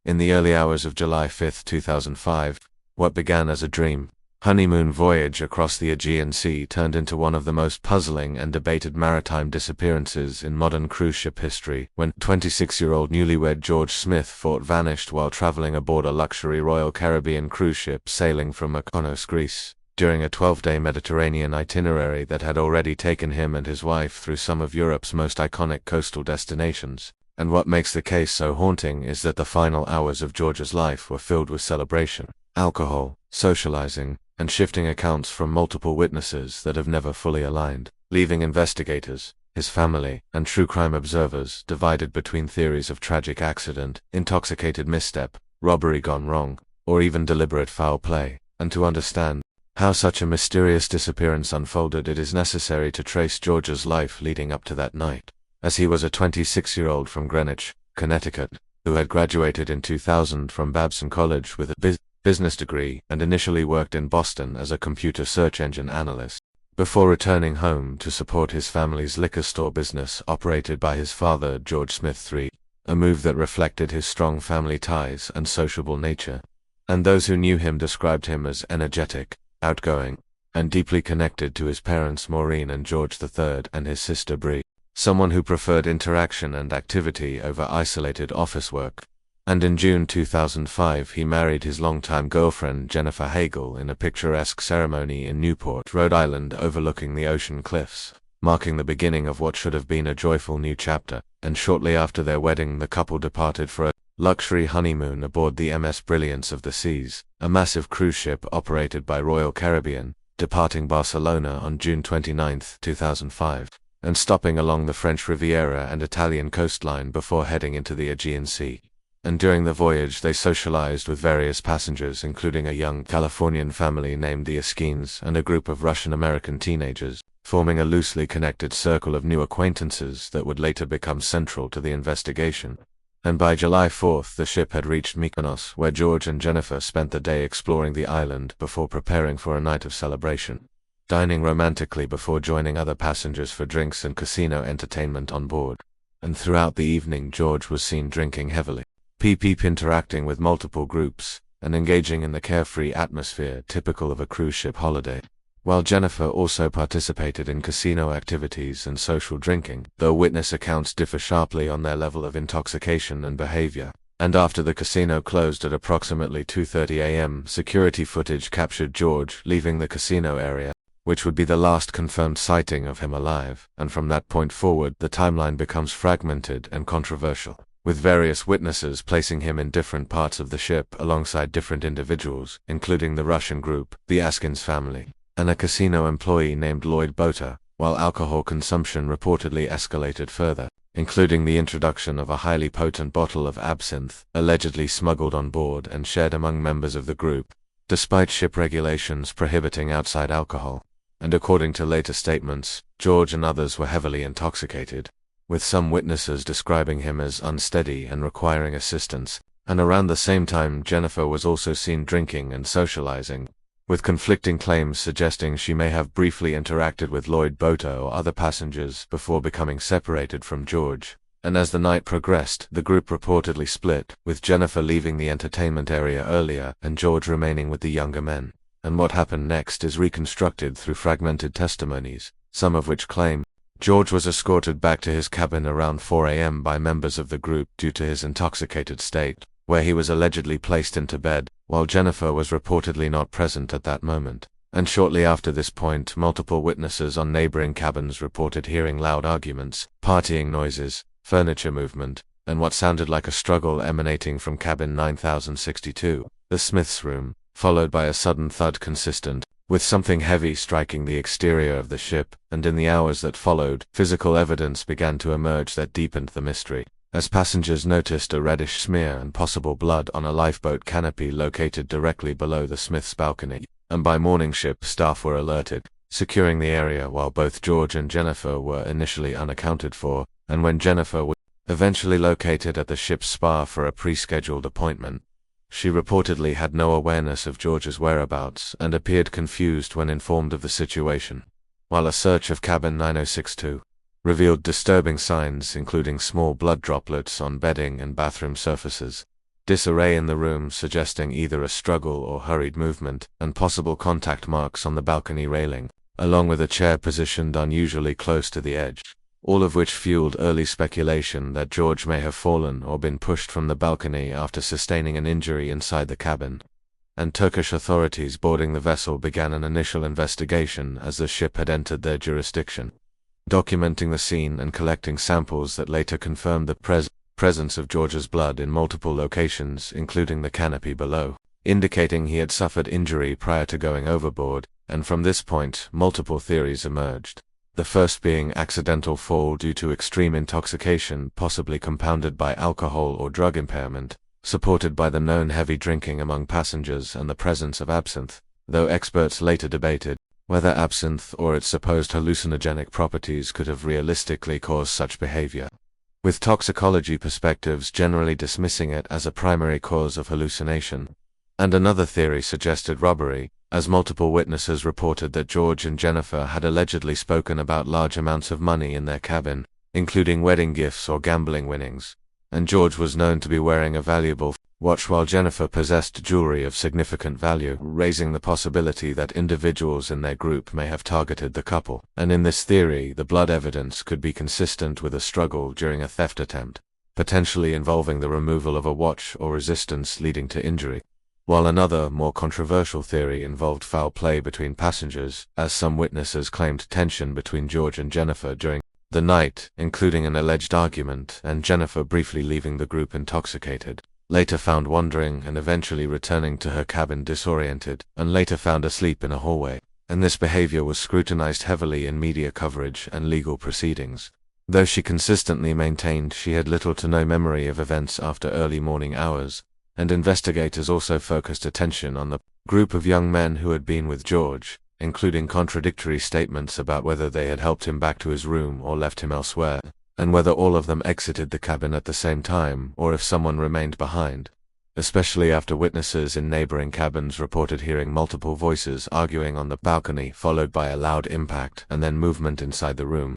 In the early hours of July 5, 2005, what began as a dream honeymoon voyage across the Aegean Sea turned into one of the most puzzling and debated maritime disappearances in modern cruise ship history when 26-year-old newlywed George Smith vanished while traveling aboard a luxury Royal Caribbean cruise ship sailing from Mykonos, Greece, during a 12-day Mediterranean itinerary that had already taken him and his wife through some of Europe's most iconic coastal destinations. And what makes the case so haunting is that the final hours of George's life were filled with celebration, alcohol, socializing, and shifting accounts from multiple witnesses that have never fully aligned, leaving investigators, his family, and true crime observers divided between theories of tragic accident, intoxicated misstep, robbery gone wrong, or even deliberate foul play. And to understand how such a mysterious disappearance unfolded, it is necessary to trace George's life leading up to that night, as he was a 26-year-old from Greenwich, Connecticut, who had graduated in 2000 from Babson College with a business degree and initially worked in Boston as a computer search engine analyst, before returning home to support his family's liquor store business operated by his father, George Smith III, a move that reflected his strong family ties and sociable nature. And those who knew him described him as energetic, outgoing, and deeply connected to his parents Maureen and George III and his sister Brie, someone who preferred interaction and activity over isolated office work. And in June 2005 he married his longtime girlfriend Jennifer Hagel in a picturesque ceremony in Newport, Rhode Island overlooking the ocean cliffs, marking the beginning of what should have been a joyful new chapter. And shortly after their wedding the couple departed for a luxury honeymoon aboard the MS Brilliance of the Seas, a massive cruise ship operated by Royal Caribbean, departing Barcelona on June 29, 2005, and stopping along the French Riviera and Italian coastline before heading into the Aegean Sea. And during the voyage they socialized with various passengers, including a young Californian family named the Askins and a group of Russian-American teenagers, forming a loosely connected circle of new acquaintances that would later become central to the investigation. And by July 4th the ship had reached Mykonos, where George and Jennifer spent the day exploring the island before preparing for a night of celebration, dining romantically before joining other passengers for drinks and casino entertainment on board. And throughout the evening George was seen drinking heavily, interacting with multiple groups, and engaging in the carefree atmosphere typical of a cruise ship holiday, while Jennifer also participated in casino activities and social drinking, though witness accounts differ sharply on their level of intoxication and behavior. And after the casino closed at approximately 2:30 a.m., security footage captured George leaving the casino area, which would be the last confirmed sighting of him alive. And from that point forward the timeline becomes fragmented and controversial, with various witnesses placing him in different parts of the ship alongside different individuals, including the Russian group, the Askins family, and a casino employee named Lloyd Boter, while alcohol consumption reportedly escalated further, including the introduction of a highly potent bottle of absinthe, allegedly smuggled on board and shared among members of the group, despite ship regulations prohibiting outside alcohol. And according to later statements, George and others were heavily intoxicated, with some witnesses describing him as unsteady and requiring assistance. And around the same time Jennifer was also seen drinking and socializing, with conflicting claims suggesting she may have briefly interacted with Lloyd Boter or other passengers before becoming separated from George. And as the night progressed, the group reportedly split, with Jennifer leaving the entertainment area earlier and George remaining with the younger men. And what happened next is reconstructed through fragmented testimonies, some of which claim George was escorted back to his cabin around 4 a.m. by members of the group due to his intoxicated state, where he was allegedly placed into bed, while Jennifer was reportedly not present at that moment. And shortly after this point, multiple witnesses on neighboring cabins reported hearing loud arguments, partying noises, furniture movement, and what sounded like a struggle emanating from cabin 9062, the Smith's room, followed by a sudden thud consistent with something heavy striking the exterior of the ship. And in the hours that followed, physical evidence began to emerge that deepened the mystery, as passengers noticed a reddish smear and possible blood on a lifeboat canopy located directly below the Smith's balcony. And by morning ship staff were alerted, securing the area while both George and Jennifer were initially unaccounted for. And when Jennifer was eventually located at the ship's spa for a pre-scheduled appointment, she reportedly had no awareness of George's whereabouts and appeared confused when informed of the situation, while a search of cabin 9062 revealed disturbing signs including small blood droplets on bedding and bathroom surfaces, disarray in the room suggesting either a struggle or hurried movement, and possible contact marks on the balcony railing, along with a chair positioned unusually close to the edge, all of which fueled early speculation that George may have fallen or been pushed from the balcony after sustaining an injury inside the cabin. And Turkish authorities boarding the vessel began an initial investigation as the ship had entered their jurisdiction, documenting the scene and collecting samples that later confirmed the presence of George's blood in multiple locations, including the canopy below, indicating he had suffered injury prior to going overboard. And from this point, multiple theories emerged. The first being accidental fall due to extreme intoxication, possibly compounded by alcohol or drug impairment, supported by the known heavy drinking among passengers and the presence of absinthe, though experts later debated whether absinthe or its supposed hallucinogenic properties could have realistically caused such behavior, with toxicology perspectives generally dismissing it as a primary cause of hallucination. And another theory suggested robbery, as multiple witnesses reported that George and Jennifer had allegedly spoken about large amounts of money in their cabin, including wedding gifts or gambling winnings, and George was known to be wearing a valuable watch while Jennifer possessed jewelry of significant value, raising the possibility that individuals in their group may have targeted the couple. And in this theory, the blood evidence could be consistent with a struggle during a theft attempt, potentially involving the removal of a watch or resistance leading to injury. While another, more controversial theory involved foul play between passengers, as some witnesses claimed tension between George and Jennifer during the night, including an alleged argument, and Jennifer briefly leaving the group intoxicated, later found wandering and eventually returning to her cabin disoriented, and later found asleep in a hallway. And this behavior was scrutinized heavily in media coverage and legal proceedings, though she consistently maintained she had little to no memory of events after early morning hours. And investigators also focused attention on the group of young men who had been with George, including contradictory statements about whether they had helped him back to his room or left him elsewhere, and whether all of them exited the cabin at the same time or if someone remained behind, especially after witnesses in neighboring cabins reported hearing multiple voices arguing on the balcony, followed by a loud impact and then movement inside the room.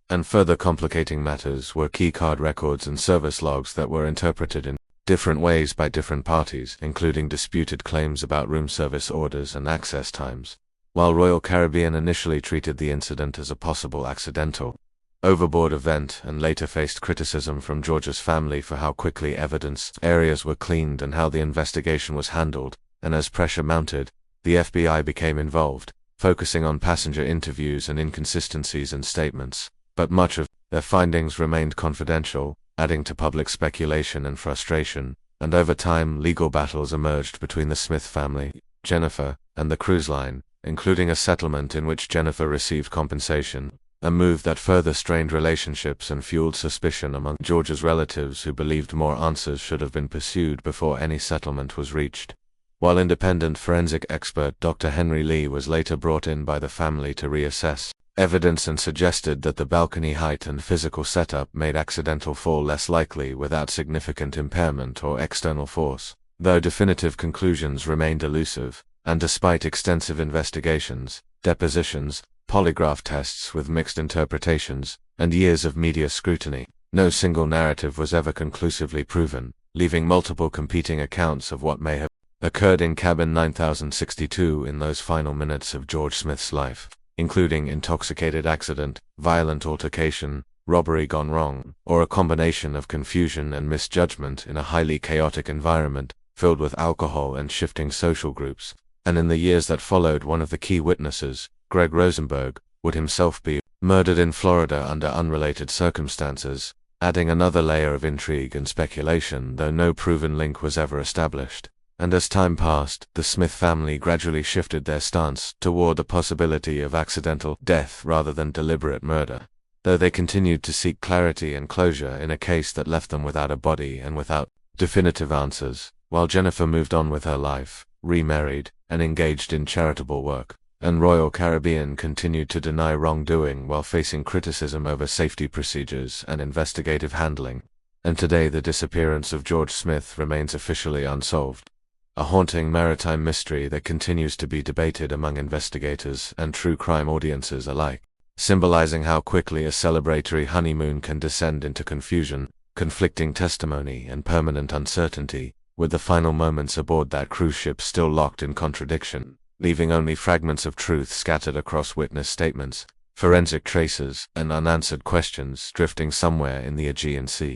And further complicating matters were key card records and service logs that were interpreted in different ways by different parties, including disputed claims about room service orders and access times. While Royal Caribbean initially treated the incident as a possible accidental overboard event and later faced criticism from George's family for how quickly evidence areas were cleaned and how the investigation was handled, and as pressure mounted, the FBI became involved, focusing on passenger interviews and inconsistencies in statements, but much of their findings remained confidential, adding to public speculation and frustration. And over time, legal battles emerged between the Smith family, Jennifer, and the cruise line, including a settlement in which Jennifer received compensation, a move that further strained relationships and fueled suspicion among George's relatives who believed more answers should have been pursued before any settlement was reached. While independent forensic expert Dr. Henry Lee was later brought in by the family to reassess evidence and suggested that the balcony height and physical setup made accidental fall less likely without significant impairment or external force, though definitive conclusions remained elusive. And despite extensive investigations, depositions, polygraph tests with mixed interpretations, and years of media scrutiny, no single narrative was ever conclusively proven, leaving multiple competing accounts of what may have occurred in cabin 9062 in those final minutes of George Smith's life, including intoxicated accident, violent altercation, robbery gone wrong, or a combination of confusion and misjudgment in a highly chaotic environment filled with alcohol and shifting social groups. And in the years that followed, one of the key witnesses, Greg Rosenberg, would himself be murdered in Florida under unrelated circumstances, adding another layer of intrigue and speculation, though no proven link was ever established. And as time passed, the Smith family gradually shifted their stance toward the possibility of accidental death rather than deliberate murder, though they continued to seek clarity and closure in a case that left them without a body and without definitive answers, while Jennifer moved on with her life, remarried, and engaged in charitable work, and Royal Caribbean continued to deny wrongdoing while facing criticism over safety procedures and investigative handling. And today the disappearance of George Smith remains officially unsolved, a haunting maritime mystery that continues to be debated among investigators and true crime audiences alike, symbolizing how quickly a celebratory honeymoon can descend into confusion, conflicting testimony, and permanent uncertainty. with the final moments aboard that cruise ship still locked in contradiction, leaving only fragments of truth scattered across witness statements, forensic traces, and unanswered questions drifting somewhere in the Aegean Sea.